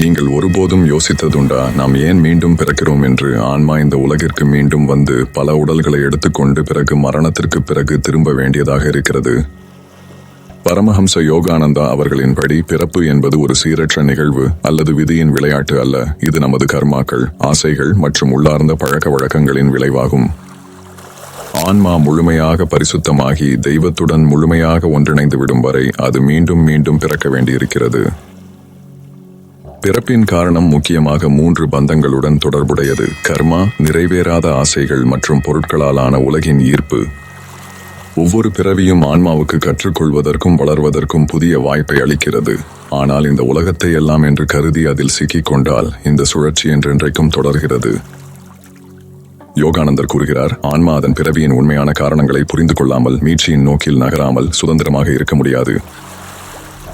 நீங்கள் ஒருபோதும் யோசித்ததுண்டா, நாம் ஏன் மீண்டும் பிறக்கிறோம் என்று? ஆன்மா இந்த உலகிற்கு மீண்டும் வந்து பல உடல்களை எடுத்துக்கொண்டு பிறகு மரணத்திற்கு பிறகு திரும்ப வேண்டியதாக இருக்கிறது. பரமஹம்ச யோகானந்தா அவர்களின்படி பிறப்பு என்பது ஒரு சீரற்ற நிகழ்வு அல்லது விதியின் விளையாட்டு அல்ல. இது நமது கர்மாக்கள், ஆசைகள் மற்றும் உள்ளார்ந்த பழக்க வழக்கங்களின் விளைவாகும். ஆன்மா முழுமையாக பரிசுத்தமாகி தெய்வத்துடன் முழுமையாக ஒன்றிணைந்து விடும் வரை அது மீண்டும் மீண்டும் பிறக்க வேண்டியிருக்கிறது. பிறப்பின் காரணம் முக்கியமாக 3 பந்தங்களுடன் தொடர்புடையது: கர்மா, நிறைவேறாத ஆசைகள் மற்றும் பொருட்களாலான உலகின் ஈர்ப்பு. ஒவ்வொரு பிறவியும் ஆன்மாவுக்கு கற்றுக்கொள்வதற்கும் வளர்வதற்கும் புதிய வாய்ப்பை அளிக்கிறது. ஆனால் இந்த உலகத்தை எல்லாம் என்று கருதி அதில் சிக்கிக் கொண்டால் இந்த சுழற்சி என்றென்றைக்கும் தொடர்கிறது. யோகானந்தர் கூறுகிறார், ஆன்மா அதன் பிறவியின் உண்மையான காரணங்களை புரிந்து கொள்ளாமல் மீட்சியின் நோக்கில் நகராமல் சுதந்திரமாக இருக்க முடியாது.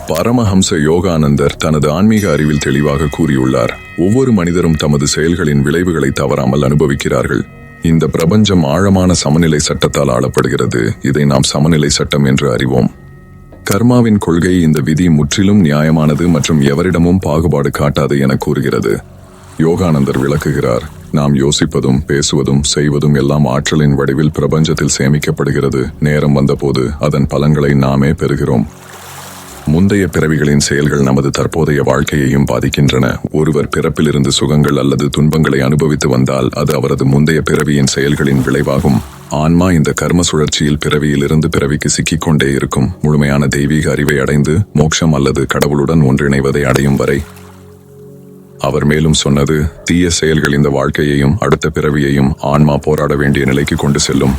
பரமஹம்ச யோகானந்தர் தனது ஆன்மீக அறிவில் தெளிவாக கூறியுள்ளார், ஒவ்வொரு மனிதரும் தமது செயல்களின் விளைவுகளை தவறாமல் அனுபவிக்கிறார்கள். இந்த பிரபஞ்சம் ஆழமான சமநிலை சட்டத்தால் ஆளப்படுகிறது. இதை நாம் சமநிலை சட்டம் என்று அறிவோம். கர்மாவின் கொள்கை இந்த விதி முற்றிலும் நியாயமானது மற்றும் எவரிடமும் பாகுபாடு காட்டாது என கூறுகிறது. யோகானந்தர் விளக்குகிறார், நாம் யோசிப்பதும் பேசுவதும் செய்வதும் எல்லாம் ஆற்றலின் வடிவில் பிரபஞ்சத்தில் சேமிக்கப்படுகிறது. நேரம் வந்தபோது அதன் பலன்களை நாமே பெறுகிறோம். முந்தைய பிறவிகளின் செயல்கள் நமது தற்போதைய வாழ்க்கையையும் பாதிக்கின்றன. ஒருவர் பிறப்பிலிருந்து சுகங்கள் அல்லது துன்பங்களை அனுபவித்து வந்தால் அது அவரது முந்தைய பிறவியின் செயல்களின் விளைவாகும். ஆன்மா இந்த கர்ம சுழற்சியில் பிறவியிலிருந்து பிறவிக்கு சிக்கிக்கொண்டே இருக்கும். முழுமையான தெய்வீக அறிவை அடைந்து மோட்சம் அல்லது கடவுளுடன் ஒன்றிணைவதை அடையும் வரை. அவர் மேலும் சொன்னது, தீய செயல்கள் இந்த வாழ்க்கையையும் அடுத்த பிறவியையும் ஆன்மா போராட வேண்டிய நிலைக்கு கொண்டு செல்லும்.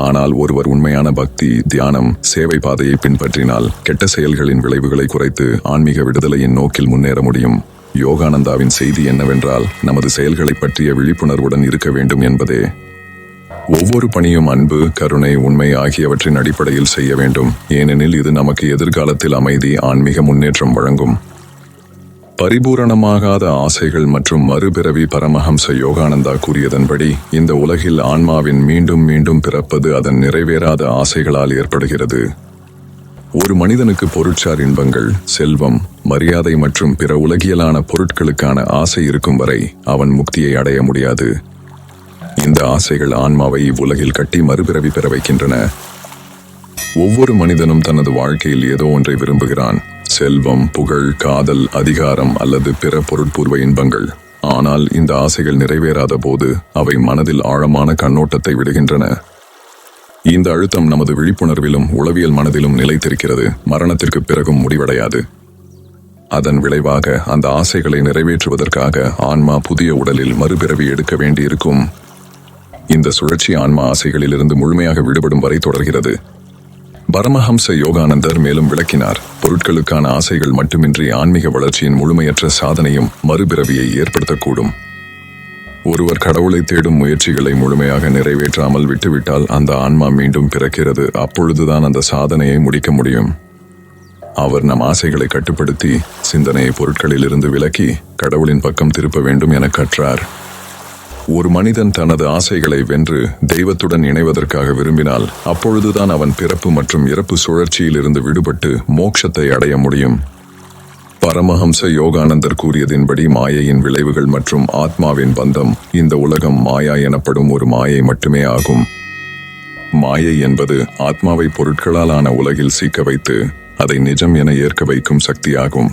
ஆனால் ஒருவர் உண்மையான பக்தி, தியானம், சேவை பாதையை பின்பற்றினால் கெட்ட செயல்களின் விளைவுகளை குறைத்து ஆன்மீக விடுதலையின் நோக்கில் முன்னேற முடியும். யோகானந்தாவின் செய்தி என்னவென்றால், நமது செயல்களை பற்றிய விழிப்புணர்வுடன் இருக்க வேண்டும் என்பதே. ஒவ்வொரு பணியும் அன்பு, கருணை, உண்மை ஆகியவற்றின் அடிப்படையில் செய்ய வேண்டும். ஏனெனில் இது நமக்கு எதிர்காலத்தில் அமைதி, ஆன்மீக முன்னேற்றம் வழங்கும். பரிபூரணமாகாத ஆசைகள் மற்றும் மறுபிறவி. பரமஹம்ச யோகானந்தா கூறியதன்படி இந்த உலகில் ஆன்மாவின் மீண்டும் மீண்டும் பிறப்பது அதன் நிறைவேறாத ஆசைகளால் ஏற்படுகிறது. ஒரு மனிதனுக்கு பொருட்சார் இன்பங்கள், செல்வம், மரியாதை மற்றும் பிற உலகியலான பொருட்களுக்கான ஆசை இருக்கும் வரை அவன் முக்தியை அடைய முடியாது. இந்த ஆசைகள் ஆன்மாவை இவ்வுலகில் கட்டி மறுபிறவி பெற வைக்கின்றன. ஒவ்வொரு மனிதனும் தனது வாழ்க்கையில் ஏதோ ஒன்றை விரும்புகிறான்: செல்வம், புகழ், காதல், அதிகாரம் அல்லது பிற பொருட்பூர்வ இன்பங்கள். ஆனால் இந்த ஆசைகள் நிறைவேறாத போது அவை மனதில் ஆழமான கண்ணோட்டத்தை விடுகின்றன. இந்த அழுத்தம் நமது விழிப்புணர்விலும் உளவியல் மனதிலும் நிலைத்திருக்கிறது. மரணத்திற்கு பிறகும் முடிவடையாது. அதன் விளைவாக அந்த ஆசைகளை நிறைவேற்றுவதற்காக ஆன்மா புதிய உடலில் மறுபிறவி எடுக்க வேண்டியிருக்கும். இந்த சுழற்சி ஆன்மா ஆசைகளிலிருந்து முழுமையாக விடுபடும் வரை தொடர்கிறது. பரமஹம்ச யோகானந்தர் மேலும் விளக்கினார், பொருட்களுக்கான ஆசைகள் மட்டுமின்றி ஆன்மீக வளர்ச்சியின் முழுமையற்ற சாதனையும் மறுபிறவியை ஏற்படுத்தக்கூடும். ஒருவர் கடவுளை தேடும் முயற்சிகளை முழுமையாக நிறைவேற்றாமல் விட்டுவிட்டால் அந்த ஆன்மா மீண்டும் பிறக்கிறது. அப்பொழுதுதான் அந்த சாதனையை முடிக்க முடியும். அவர் நம் ஆசைகளை கட்டுப்படுத்தி சிந்தனையை பொருட்களிலிருந்து விலக்கி கடவுளின் பக்கம் திருப்ப வேண்டும் என கற்றார். ஒரு மனிதன் தனது ஆசைகளை வென்று தெய்வத்துடன் இணைவதற்காக விரும்பினால் அப்பொழுதுதான் அவன் பிறப்பு மற்றும் இறப்பு சுழற்சியிலிருந்து விடுபட்டு மோட்சத்தை அடைய முடியும். பரமஹம்ச யோகானந்தர் கூறியதின்படி மாயையின் விளைவுகள் மற்றும் ஆத்மாவின் பந்தம். இந்த உலகம் மாயா எனப்படும் ஒரு மாயை மட்டுமே ஆகும். மாயை என்பது ஆத்மாவை பொருட்களாலான உலகில் சிக்க வைத்து அதை நிஜம் என ஏற்க வைக்கும் சக்தியாகும்.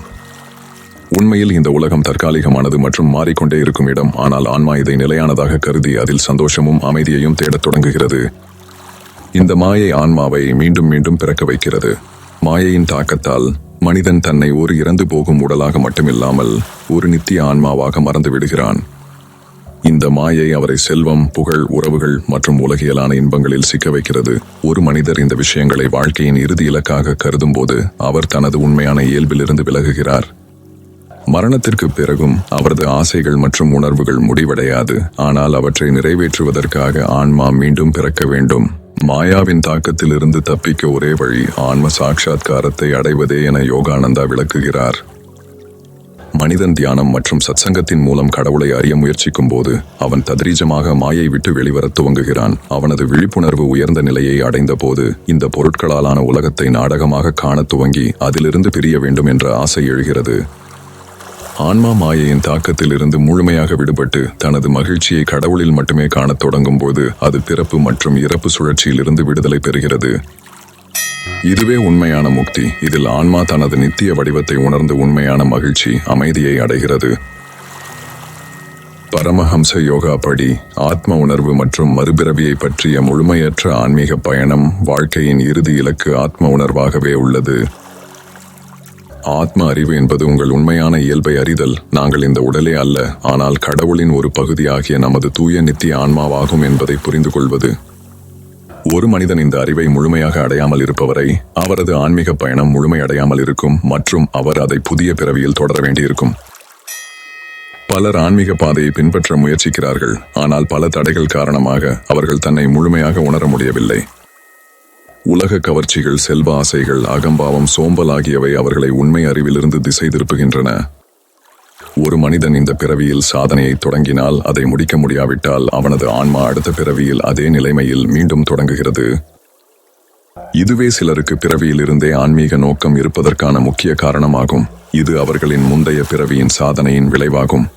உண்மையில் இந்த உலகம் தற்காலிகமானது மற்றும் மாறிக்கொண்டே இருக்கும் இடம். ஆனால் ஆன்மா இதை நிலையானதாக கருதி அதில் சந்தோஷமும் அமைதியையும் தேடத் தொடங்குகிறது. இந்த மாயை ஆன்மாவை மீண்டும் மீண்டும் பிறக்க வைக்கிறது. மாயையின் தாக்கத்தால் மனிதன் தன்னை ஒரு இறந்து போகும் உடலாக மட்டுமில்லாமல் ஒரு நித்திய ஆன்மாவாக மறந்து விடுகிறான். இந்த மாயை அவரை செல்வம், புகழ், உறவுகள் மற்றும் உலகியலான இன்பங்களில் சிக்க வைக்கிறது. ஒரு மனிதர் இந்த விஷயங்களை வாழ்க்கையின் இறுதி இலக்காக கருதும் போது அவர் தனது உண்மையான இயல்பிலிருந்து விலகுகிறார். மரணத்திற்கு பிறகும் அவரது ஆசைகள் மற்றும் உணர்வுகள் முடிவடையாது. ஆனால் அவற்றை நிறைவேற்றுவதற்காக ஆன்மா மீண்டும் பிறக்க வேண்டும். மாயாவின் தாக்கத்திலிருந்து தப்பிக்க ஒரே வழி ஆன்ம சாட்சாத்காரத்தை அடைவதே என யோகானந்தா விளக்குகிறார். மனிதன் தியானம் மற்றும் சத்சங்கத்தின் மூலம் கடவுளை அறிய முயற்சிக்கும் போது அவன் தத்ரீஜமாக மாயை விட்டு வெளிவரத் துவங்குகிறான். அவனது விழிப்புணர்வு உயர்ந்த நிலையை அடைந்த போது இந்த பொருட்களாலான உலகத்தை நாடகமாக காணத் துவங்கி அதிலிருந்து பிரிய வேண்டும் என்ற ஆசை எழுகிறது. ஆன்மா மாயையின் தாக்கத்தில் இருந்து முழுமையாக விடுபட்டு தனது மகிழ்ச்சியை கடவுளில் மட்டுமே காணத் தொடங்கும் போது அது பிறப்பு மற்றும் இறப்பு சுழற்சியில் இருந்து விடுதலை பெறுகிறது. இதுவே உண்மையான முக்தி. இதில் ஆன்மா தனது நித்திய வடிவத்தை உணர்ந்து உண்மையான மகிழ்ச்சி, அமைதியை அடைகிறது. பரமஹம்ச யோகா படி ஆத்ம உணர்வு மற்றும் மறுபிறவியை பற்றிய முழுமையற்ற ஆன்மீக பயணம் வாழ்க்கையின் இறுதி இலக்கு ஆத்ம உணர்வாகவே உள்ளது. ஆத்ம அறிவு என்பது உங்கள் உண்மையான இயல்பை அறிதல். நாங்கள் இந்த உடலே அல்ல, ஆனால் கடவுளின் ஒரு பகுதியாகிய நமது தூய நித்திய ஆன்மாவாகும் என்பதை புரிந்து கொள்வது. ஒரு மனிதன் இந்த அறிவை முழுமையாக அடையாமல் இருப்பவரை அவரது ஆன்மீக பயணம் முழுமையடையாமல் இருக்கும் மற்றும் அவர் அதை புதிய பிறவியில் தொடர வேண்டியிருக்கும். பலர் ஆன்மீக பாதையை பின்பற்ற முயற்சிக்கிறார்கள், ஆனால் பல தடைகள் காரணமாக அவர்கள் தன்னை முழுமையாக உணர முடியவில்லை. உலக கவர்ச்சிகள், செல்வ ஆசைகள், அகம்பாவம், சோம்பல் ஆகியவை அவர்களை உண்மை அறிவிலிருந்து திசை திருப்புகின்றன. ஒரு மனிதன் இந்த பிறவியில் சாதனையை தொடங்கினால் அதை முடிக்க முடியாவிட்டால் அவனது ஆன்மா அடுத்த பிறவியில் அதே நிலைமையில் மீண்டும் தொடங்குகிறது. இதுவே சிலருக்கு பிறவியில் இருந்தே ஆன்மீக நோக்கம் இருப்பதற்கான முக்கிய காரணமாகும். இது அவர்களின் முந்தைய பிறவியின் சாதனையின் விளைவாகும்.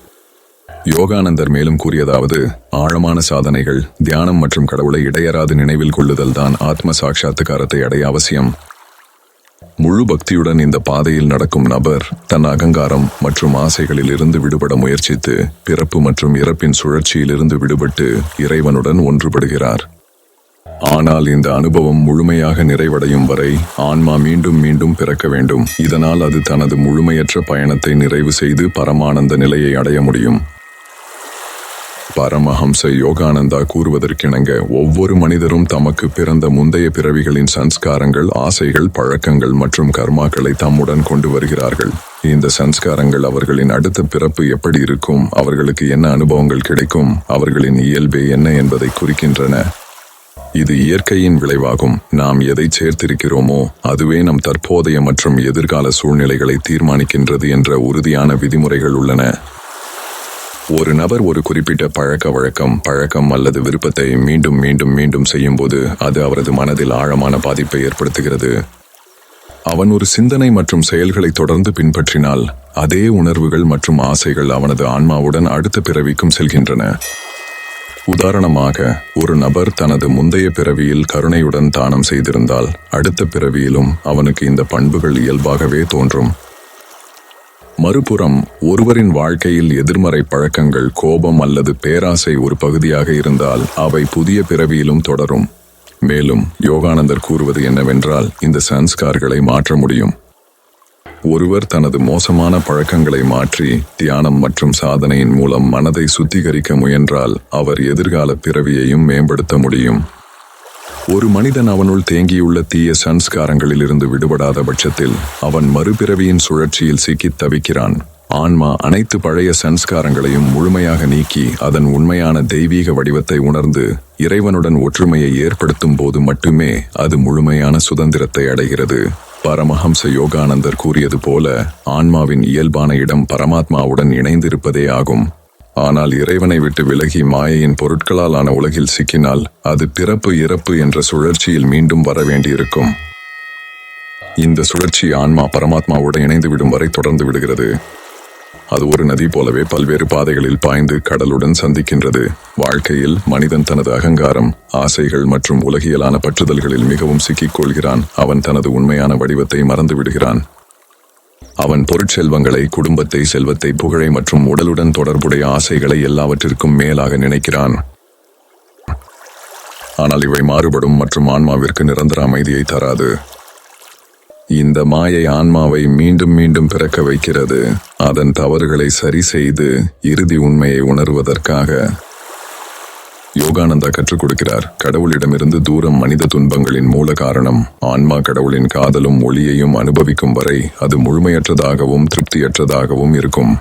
யோகானந்தர் மேலும் கூறியதாவது, ஆழமான சாதனைகள், தியானம் மற்றும் கடவுளை இடையறாது நினைவில் கொள்ளுதல் தான் ஆத்ம சாட்சாத்துக்காரத்தை அடைய அவசியம். முழு பக்தியுடன் இந்த பாதையில் நடக்கும் நபர் தன் அகங்காரம் மற்றும் ஆசைகளில் இருந்து விடுபட முயற்சித்து பிறப்பு மற்றும் இறப்பின் சுழற்சியிலிருந்து விடுபட்டு இறைவனுடன் ஒன்றுபடுகிறார். ஆனால் இந்த அனுபவம் முழுமையாக நிறைவடையும் வரை ஆன்மா மீண்டும் மீண்டும் பிறக்க வேண்டும். இதனால் அது தனது முழுமையற்ற பயணத்தை நிறைவு செய்து பரமானந்த நிலையை அடைய முடியும். பரமஹம்ச யோகானந்தா கூறுவதற்கிணங்க ஒவ்வொரு மனிதரும் தமக்கு பிறந்த முந்தைய பிறவிகளின் சன்ஸ்காரங்கள், ஆசைகள், பழக்கங்கள் மற்றும் கர்மாக்களை தம்முடன் கொண்டு வருகிறார்கள். இந்த சன்ஸ்காரங்கள் அவர்களின் அடுத்த பிறப்பு எப்படி இருக்கும், அவர்களுக்கு என்ன அனுபவங்கள் கிடைக்கும், அவர்களின் இயல்பே என்ன என்பதை குறிக்கின்றன. இது இயற்கையின் விளைவாகும். நாம் எதை சேர்த்திருக்கிறோமோ அதுவே நம் தற்போதைய மற்றும் எதிர்கால சூழ்நிலைகளை தீர்மானிக்கின்றது என்ற உறுதியான விதிமுறைகள் உள்ளன. ஒரு நபர் ஒரு குறிப்பிட்ட பழக்கம் அல்லது விருப்பத்தை மீண்டும் மீண்டும் மீண்டும் செய்யும்போது அது அவரது மனதில் ஆழமான பாதிப்பை ஏற்படுத்துகிறது. அவன் ஒரு சிந்தனை மற்றும் செயல்களை தொடர்ந்து பின்பற்றினால் அதே உணர்வுகள் மற்றும் ஆசைகள் அவனது ஆன்மாவுடன் அடுத்த பிறவிக்கும் செல்கின்றன. உதாரணமாக, ஒரு நபர் தனது முந்தைய பிறவியில் கருணையுடன் தானம் செய்திருந்தால் அடுத்த பிறவியிலும் அவனுக்கு இந்த பண்புகள் இயல்பாகவே தோன்றும். மறுபுறம், ஒருவரின் வாழ்க்கையில் எதிர்மறை பழக்கங்கள், கோபம் அல்லது பேராசை ஒரு பகுதியாக இருந்தால் அவை புதிய பிறவியிலும் தொடரும். மேலும் யோகானந்தர் கூறுவது என்னவென்றால், இந்த சன்ஸ்கார்களை மாற்ற முடியும். ஒருவர் தனது மோசமான பழக்கங்களை மாற்றி தியானம் மற்றும் சாதனையின் மூலம் மனதை சுத்திகரிக்க முயன்றால் அவர் எதிர்கால பிறவியையும் மேம்படுத்த முடியும். ஒரு மனிதன் அவனுள் தேங்கியுள்ள தீய சன்ஸ்காரங்களில் இருந்து விடுபடாத பட்சத்தில் அவன் மறுபிறவியின் சுழற்சியில் சிக்கித் தவிக்கிறான். ஆன்மா அனைத்து பழைய சன்ஸ்காரங்களையும் முழுமையாக நீக்கி அதன் உண்மையான தெய்வீக வடிவத்தை உணர்ந்து இறைவனுடன் ஒற்றுமையை ஏற்படுத்தும் போது மட்டுமே அது முழுமையான சுதந்திரத்தை அடைகிறது. பரமஹம்ச யோகானந்தர் கூறியது போல, ஆன்மாவின் இயல்பான இடம் பரமாத்மாவுடன் இணைந்திருப்பதே ஆகும். ஆனால் இறைவனை விட்டு விலகி மாயையின் பொருட்களால் ஆன உலகில் சிக்கினால் அது பிறப்பு இறப்பு என்ற சுழற்சியில் மீண்டும் வர வேண்டியிருக்கும். இந்த சுழற்சி ஆன்மா பரமாத்மாவுடன் இணைந்து விடும் வரை தொடர்ந்து விடுகிறது. அது ஒரு நதி போலவே பல்வேறு பாதைகளில் பாய்ந்து கடலுடன் சந்திக்கின்றது. வாழ்க்கையில் மனிதன் தனது அகங்காரம், ஆசைகள் மற்றும் உலகியலான பற்றுதல்களில் மிகவும் சிக்கிக் கொள்கிறான். அவன் தனது உண்மையான வடிவத்தை மறந்து விடுகிறான். அவன் பொருட்செல்வங்களை, குடும்பத்தை, செல்வத்தை, புகழை மற்றும் உடலுடன் தொடர்புடைய ஆசைகளை எல்லாவற்றிற்கும் மேலாக நினைக்கிறான். ஆனால் இவை மாறுபடும் மற்றும் ஆன்மாவிற்கு நிரந்தர அமைதியை தராது. இந்த மாயை ஆன்மாவை மீண்டும் மீண்டும் பிறக்க வைக்கிறது, அதன் தவறுகளை சரி செய்து இறுதி உண்மையை உணர்வதற்காக. யோகானந்தா கற்றுக் கொடுக்கிறார், கடவுளிடமிருந்து தூரம் மனித துன்பங்களின் மூல காரணம். ஆன்மா கடவுளின் காதலும் ஒளியையும் அனுபவிக்கும் வரை அது முழுமையற்றதாகவும் திருப்தியற்றதாகவும் இருக்கும்.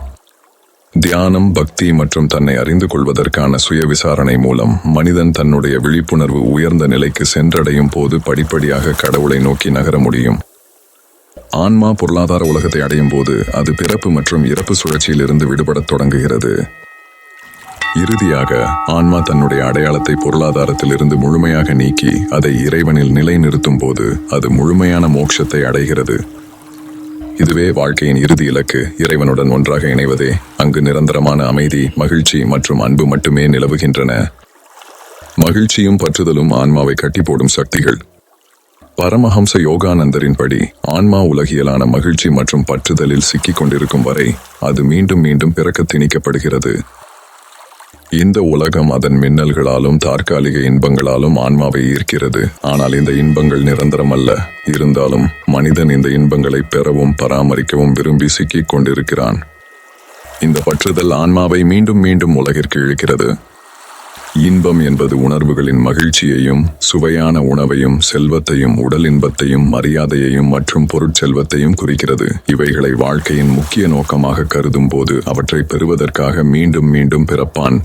தியானம், பக்தி மற்றும் தன்னை அறிந்து கொள்வதற்கான சுய விசாரணை மூலம் மனிதன் தன்னுடைய விழிப்புணர்வு உயர்ந்த நிலைக்கு சென்றடையும் போது படிப்படியாக கடவுளை நோக்கி நகர முடியும். ஆன்மா பொருளாதார உலகத்தை அடையும் போது அது பிறப்பு மற்றும் இறப்பு சுழற்சியிலிருந்து விடுபடத் தொடங்குகிறது. இறுதியாக ஆன்மா தன்னுடைய அடையாளத்தை பொருளாதாரத்திலிருந்து முழுமையாக நீக்கி அதை இறைவனில் நிலைநிறுத்தும் போது அது முழுமையான மோட்சத்தை அடைகிறது. இதுவே வாழ்க்கையின் இறுதி இலக்கு. இறைவனுடன் ஒன்றாக இணைவதே. அங்கு நிரந்தரமான அமைதி, மகிழ்ச்சி மற்றும் அன்பு மட்டுமே நிலவுகின்றன. மகிழ்ச்சியும் பற்றுதலும் ஆன்மாவை கட்டி போடும் சக்திகள். பரமஹம்ச யோகானந்தரின் படி ஆன்மா உலகியலான மகிழ்ச்சி மற்றும் பற்றுதலில் சிக்கிக் கொண்டிருக்கும் வரை அது மீண்டும் மீண்டும் பிறக்க திணிக்கப்படுகிறது. இந்த உலகம் அதன் மின்னல்களாலும் தற்காலிக இன்பங்களாலும் ஆன்மாவை ஈர்க்கிறது. ஆனால் இந்த இன்பங்கள் நிரந்தரம் அல்ல. இருந்தாலும் மனிதன் இந்த இன்பங்களை பெறவும் பராமரிக்கவும் விரும்பி சிக்கிக் கொண்டிருக்கிறான். இந்த பற்றுதல் ஆன்மாவை மீண்டும் மீண்டும் உலகிற்கு இழுக்கிறது. இன்பம் என்பது உணர்வுகளின் மகிழ்ச்சியையும், சுவையான உணவையும், செல்வத்தையும், உடல் இன்பத்தையும், மரியாதையையும் மற்றும் பொருட்செல்வத்தையும் குறிக்கிறது. இவைகளை வாழ்க்கையின் முக்கிய நோக்கமாக கருதும் போது அவற்றை பெறுவதற்காக மீண்டும் மீண்டும் பிறப்பான்.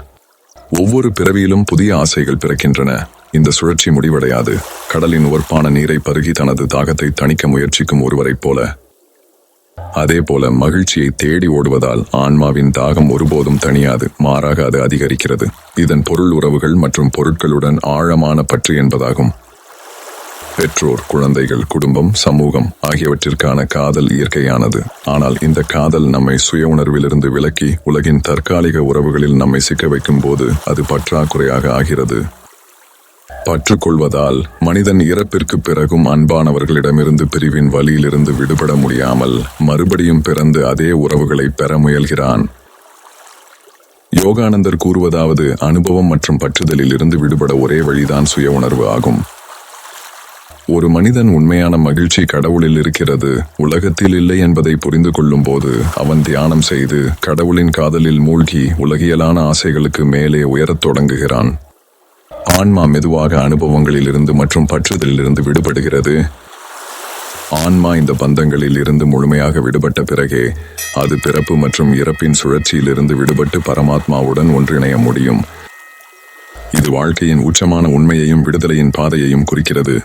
ஒவ்வொரு பிறவியிலும் புதிய ஆசைகள் பிறக்கின்றன. இந்த சுழற்சி முடிவடையாது. கடலின் உவர்ப்பான நீரை பருகி தனது தாகத்தை தணிக்க முயற்சிக்கும் ஒருவரைப் போல. அதேபோல மகிழ்ச்சியை தேடி ஓடுவதால் ஆன்மாவின் தாகம் ஒருபோதும் தணியாது. மாறாக அது அதிகரிக்கிறது. இதன் பொருள் உறவுகள் மற்றும் பொருட்களுடன் ஆழமான பற்று என்பதாகும். பெற்றோர், குழந்தைகள், குடும்பம், சமூகம் ஆகியவற்றிற்கான காதல் இயற்கையானது. ஆனால் இந்த காதல் நம்மை சுய உணர்விலிருந்து விலக்கி உலகின் தற்காலிக உறவுகளில் நம்மை சிக்க வைக்கும் போது அது பற்றாக்குறையாக ஆகிறது. பற்றுக்கொள்வதால் மனிதன் இறப்பிற்கு பிறகும் அன்பானவர்களிடமிருந்து பிரிவின் வலியிலிருந்து விடுபட முடியாமல் மறுபடியும் பிறந்து அதே உறவுகளை பெற முயல்கிறான். யோகானந்தர் கூறுவதாவது, அனுபவம் மற்றும் பற்றுதலில் இருந்து விடுபட ஒரே வழிதான் சுய உணர்வு ஆகும். ஒரு மனிதன் உண்மையான மகிழ்ச்சி கடவுளில் இருக்கிறது, உலகத்தில் இல்லை என்பதை புரிந்து கொள்ளும் போது அவன் தியானம் செய்து கடவுளின் காதலில் மூழ்கி உலகியலான ஆசைகளுக்கு மேலே உயரத் தொடங்குகிறான். ஆன்மா மெதுவாக அனுபவங்களில் இருந்து மற்றும் பற்றுதலிலிருந்து விடுபடுகிறது. ஆன்மா இந்த பந்தங்களில் இருந்து முழுமையாக விடுபட்ட பிறகே அது பிறப்பு மற்றும் இறப்பின் சுழற்சியிலிருந்து விடுபட்டு பரமாத்மாவுடன் ஒன்றிணைய முடியும். இது வாழ்க்கையின் உச்சமான உண்மையையும் விடுதலையின் பாதையையும் குறிக்கிறது.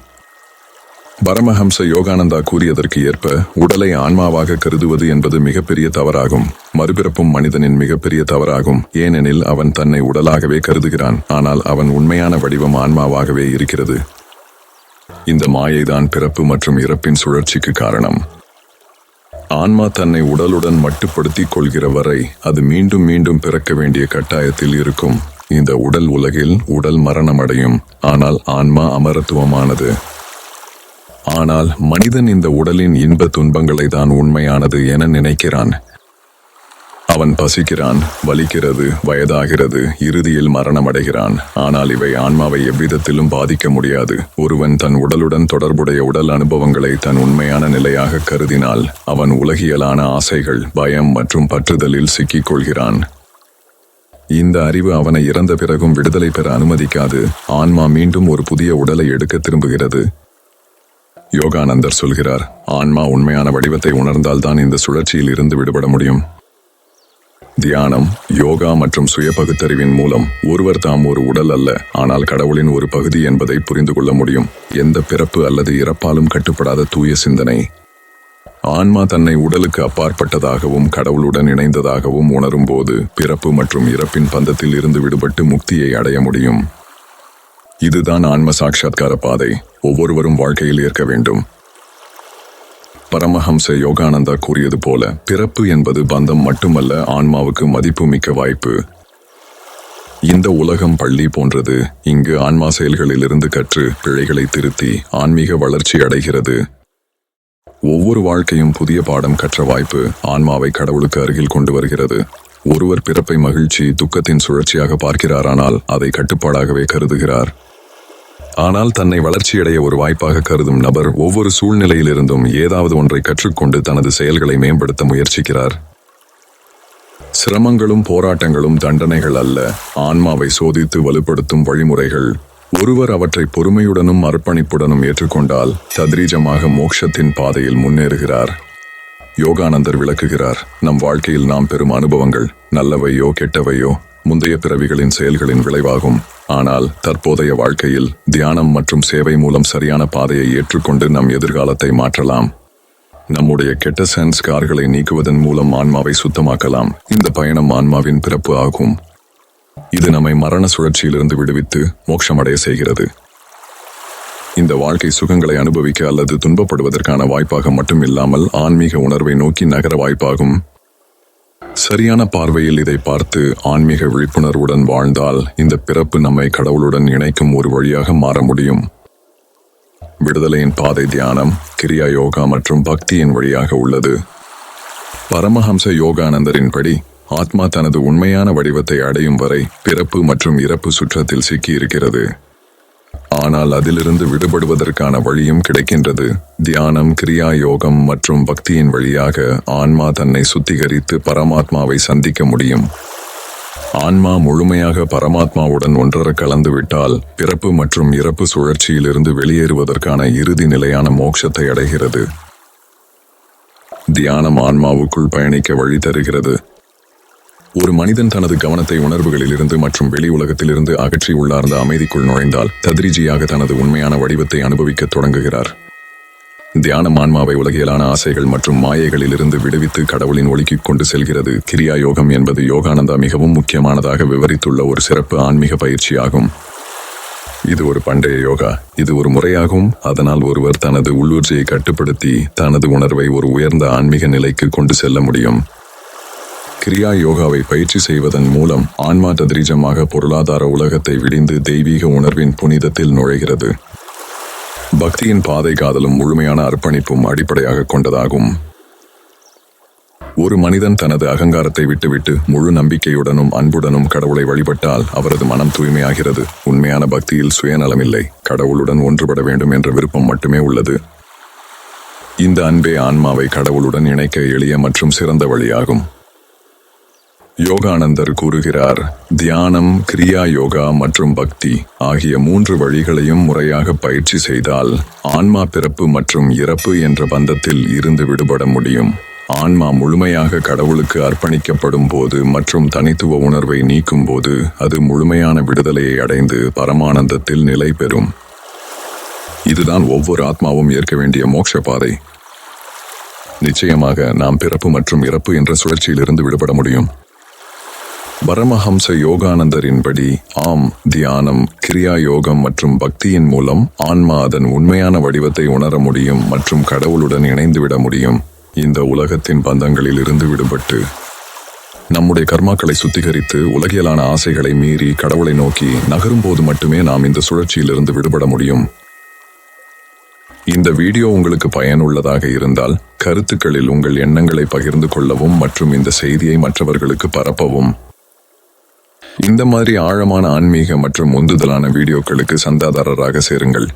பரமஹம்ச யோகானந்தா கூறியதற்கு ஏற்ப உடலை ஆன்மாவாக கருதுவது என்பது மிகப்பெரிய தவறாகும். மறுபிறப்பும் மனிதனின் மிகப்பெரிய தவறாகும். ஏனெனில் அவன் தன்னை உடலாகவே கருதுகிறான். ஆனால் அவன் உண்மையான வடிவம் ஆன்மாவாகவே இருக்கிறது. இந்த மாயைதான் பிறப்பு மற்றும் இறப்பின் சுழற்சிக்கு காரணம். ஆன்மா தன்னை உடலுடன் மட்டுப்படுத்திக் கொள்கிற வரை அது மீண்டும் மீண்டும் பிறக்க வேண்டிய கட்டாயத்தில் இருக்கும். இந்த உடல் உலகில் உடல் மரணமடையும். ஆனால் ஆன்மா அமரத்துவமானது. ஆனால் மனிதன் இந்த உடலின் இன்ப துன்பங்களை தான் உண்மையானது என நினைக்கிறான். அவன் பசிக்கிறான், வலிக்கிறது, வயதாகிறது, இறுதியில் மரணமடைகிறான். ஆனால் இவை ஆன்மாவை எவ்விதத்திலும் பாதிக்க முடியாது. ஒருவன் தன் உடலுடன் தொடர்புடைய உடல் அனுபவங்களை தன் உண்மையான நிலையாக கருதினால் அவன் உலகியலான ஆசைகள், பயம் மற்றும் பற்றுதலில் சிக்கிக் கொள்கிறான். இந்த அறிவு அவனை இறந்த பிறகும் விடுதலை பெற அனுமதிக்காது. ஆன்மா மீண்டும் ஒரு புதிய உடலை எடுக்க திரும்புகிறது. யோகானந்தர் சொல்கிறார், ஆன்மா உண்மையான வடிவத்தை உணர்ந்தால்தான் இந்த சுழற்சியில் இருந்து விடுபட முடியும். தியானம், யோகா மற்றும் சுய பகுத்தறிவின் மூலம் ஒருவர் தாம் ஒரு உடல் அல்ல, ஆனால் கடவுளின் ஒரு பகுதி என்பதை புரிந்து கொள்ள முடியும். எந்த பிறப்பு அல்லது இறப்பாலும் கட்டுப்படாத தூய சிந்தனை. ஆன்மா தன்னை உடலுக்கு அப்பாற்பட்டதாகவும் கடவுளுடன் இணைந்ததாகவும் உணரும் போது பிறப்பு மற்றும் இறப்பின் பந்தத்தில் இருந்து விடுபட்டு முக்தியை அடைய முடியும். இதுதான் ஆன்ம சாட்சாத்கார பாதை. ஒவ்வொருவரும் வாழ்க்கையில் ஏற்க வேண்டும். பரமஹம்ச யோகானந்தா கூறியது போல பிறப்பு என்பது பந்தம் மட்டுமல்ல, ஆன்மாவுக்கு மதிப்புமிக்க வாய்ப்பு. இந்த உலகம் பள்ளி போன்றது. இங்கு ஆன்மா செயல்களிலிருந்து கற்று பிழைகளை திருத்தி ஆன்மீக வளர்ச்சி அடைகிறது. ஒவ்வொரு வாழ்க்கையும் புதிய பாடம் கற்ற வாய்ப்பு ஆன்மாவை கடவுளுக்கு அருகில் கொண்டு வருகிறது. ஒருவர் பிறப்பை மகிழ்ச்சி, துக்கத்தின் சுழற்சியாக பார்க்கிறாரானால் அதை கட்டுப்பாடாகவே கருதுகிறார். ஆனால் தன்னை வளர்ச்சியடைய ஒரு வாய்ப்பாக கருதும் நபர் ஒவ்வொரு சூழ்நிலையிலிருந்தும் ஏதாவது ஒன்றை கற்றுக்கொண்டு தனது செயல்களை மேம்படுத்த முயற்சிக்கிறார். சிரமங்களும் போராட்டங்களும் தண்டனைகள் அல்ல, ஆன்மாவை சோதித்து வலுப்படுத்தும் வழிமுறைகள். ஒருவர் அவற்றை பொறுமையுடனும் அர்ப்பணிப்புடனும் ஏற்றுக்கொண்டால் தத்ரீஜமாக மோட்சத்தின் பாதையில் முன்னேறுகிறார். யோகானந்தர் விளக்குகிறார், நம் வாழ்க்கையில் நாம் பெறும் அனுபவங்கள் நல்லவையோ கெட்டவையோ முந்தைய பிறவிகளின் செயல்களின் விளைவாகும். ஆனால் தற்போதைய வாழ்க்கையில் தியானம் மற்றும் சேவை மூலம் சரியான பாதையை ஏற்றுக்கொண்டு நம் எதிர்காலத்தை மாற்றலாம். நம்முடைய கெட்ட சன்ஸ்கார்களை நீக்குவதன் மூலம் ஆன்மாவை சுத்தமாக்கலாம். இந்த பயணம் ஆன்மாவின் பிறப்பு ஆகும். இது நம்மை மரண சுழற்சியிலிருந்து விடுவித்து மோட்சமடைய செய்கிறது. இந்த வாழ்க்கை சுகங்களை அனுபவிக்க அல்லது துன்பப்படுவதற்கான வாய்ப்பாக மட்டும் இல்லாமல் ஆன்மீக உணர்வை நோக்கி நகர வாய்ப்பாகும். சரியான பார்வையில் இதை பார்த்து ஆன்மீக விழிப்புணர்வுடன் வாழ்ந்தால் இந்த பிறப்பு நம்மை கடவுளுடன் இணைக்கும் ஒரு வழியாக மாற முடியும். விடுதலையின் பாதை தியானம், கிரியா யோகா மற்றும் பக்தியின் வழியாக உள்ளது. பரமஹம்ச யோகானந்தரின்படி ஆத்மா தனது உண்மையான வடிவத்தை அடையும் வரை பிறப்பு மற்றும் இறப்பு சுற்றத்தில் சிக்கியிருக்கிறது. ஆனால் அதிலிருந்து விடுபடுவதற்கான வழியும் கிடைக்கின்றது. தியானம், கிரியா யோகம் மற்றும் பக்தியின் வழியாக ஆன்மா தன்னை சுத்திகரித்து பரமாத்மாவை சந்திக்க முடியும். ஆன்மா முழுமையாக பரமாத்மாவுடன் ஒன்றர கலந்துவிட்டால் பிறப்பு மற்றும் இறப்பு சுழற்சியிலிருந்து வெளியேறுவதற்கான இறுதி நிலையான மோட்சத்தை அடைகிறது. தியானம் ஆன்மாவுக்குள் பயணிக்க வழி தருகிறது. ஒரு மனிதன் தனது கவனத்தை உணர்வுகளிலிருந்து மற்றும் வெளி உலகத்திலிருந்து அகற்றி உள்ளார்ந்த அமைதிக்குள் நுழைந்தால் தத்ரீஜியாக தனது உண்மையான வடிவத்தை அனுபவிக்க தொடங்குகிறார். தியானம் ஆன்மாவை உலகியலான ஆசைகள் மற்றும் மாயைகளிலிருந்து விடுவித்து கடவுளின் ஒளிக்கு கொண்டு செல்கிறது. கிரியா யோகம் என்பது யோகானந்தா மிகவும் முக்கியமானதாக விவரித்துள்ள ஒரு சிறப்பு ஆன்மீக பயிற்சியாகும். இது ஒரு பண்டைய யோகா. இது ஒரு முறையாகும். அதனால் ஒருவர் தனது உள்ளூர்ச்சியை கட்டுப்படுத்தி தனது உணர்வை ஒரு உயர்ந்த ஆன்மீக நிலைக்கு கொண்டு செல்ல முடியும். கிரியா யோகாவை பயிற்சி செய்வதன் மூலம் ஆன்மா தத்ரீஜமாக பொருளாதார உலகத்தை விடிந்து தெய்வீக உணர்வின் புனிதத்தில் நுழைகிறது. பக்தியின் பாதை காதலும் முழுமையான அர்ப்பணிப்பும் அடிப்படையாக கொண்டதாகும். ஒரு மனிதன் தனது அகங்காரத்தை விட்டுவிட்டு முழு நம்பிக்கையுடனும் அன்புடனும் கடவுளை வழிபட்டால் அவரது மனம் தூய்மையாகிறது. உண்மையான பக்தியில் சுயநலமில்லை, கடவுளுடன் ஒன்றுபட வேண்டும் என்ற விருப்பம் மட்டுமே உள்ளது. இந்த அன்பே ஆன்மாவை கடவுளுடன் இணைக்க எளிய மற்றும் சிறந்த வழியாகும். யோகானந்தர் கூறுகிறார், தியானம், கிரியா யோகா மற்றும் பக்தி ஆகிய 3 வழிகளையும் முறையாக பயிற்சி செய்தால் ஆன்மா பிறப்பு மற்றும் இறப்பு என்ற பந்தத்தில் இருந்து விடுபட முடியும். ஆன்மா முழுமையாக கடவுளுக்கு அர்ப்பணிக்கப்படும் போது மற்றும் தனித்துவ உணர்வை நீக்கும் போது அது முழுமையான விடுதலையை அடைந்து பரமானந்தத்தில் நிலை பெறும். இதுதான் ஒவ்வொரு ஆத்மாவும் ஏற்க வேண்டிய மோட்ச பாதை. நிச்சயமாக நாம் பிறப்பு மற்றும் இறப்பு என்ற சுழற்சியிலிருந்து விடுபட முடியும். பரமஹம்ச யோகானந்தரின்படி தியானம், கிரியா யோகம் மற்றும் பக்தியின் மூலம் ஆன்மா அதன் உண்மையான வடிவத்தை உணர முடியும் மற்றும் கடவுளுடன் இணைந்துவிட முடியும். இந்த உலகத்தின் பந்தங்களில் இருந்து விடுபட்டு நம்முடைய கர்மாக்களை சுத்திகரித்து உலகியலான ஆசைகளை மீறி கடவுளை நோக்கி நகரும் போது மட்டுமே நாம் இந்த சுழற்சியிலிருந்து விடுபட முடியும். இந்த வீடியோ உங்களுக்கு பயனுள்ளதாக இருந்தால் கருத்துக்களில் உங்கள் எண்ணங்களை பகிர்ந்து கொள்ளவும் மற்றும் இந்த செய்தியை மற்றவர்களுக்கு பரப்பவும். இந்த மாதிரி ஆழமான ஆன்மீக மற்றும் உந்துதலான வீடியோக்களுக்கு சந்தாதாரராக சேருங்கள்.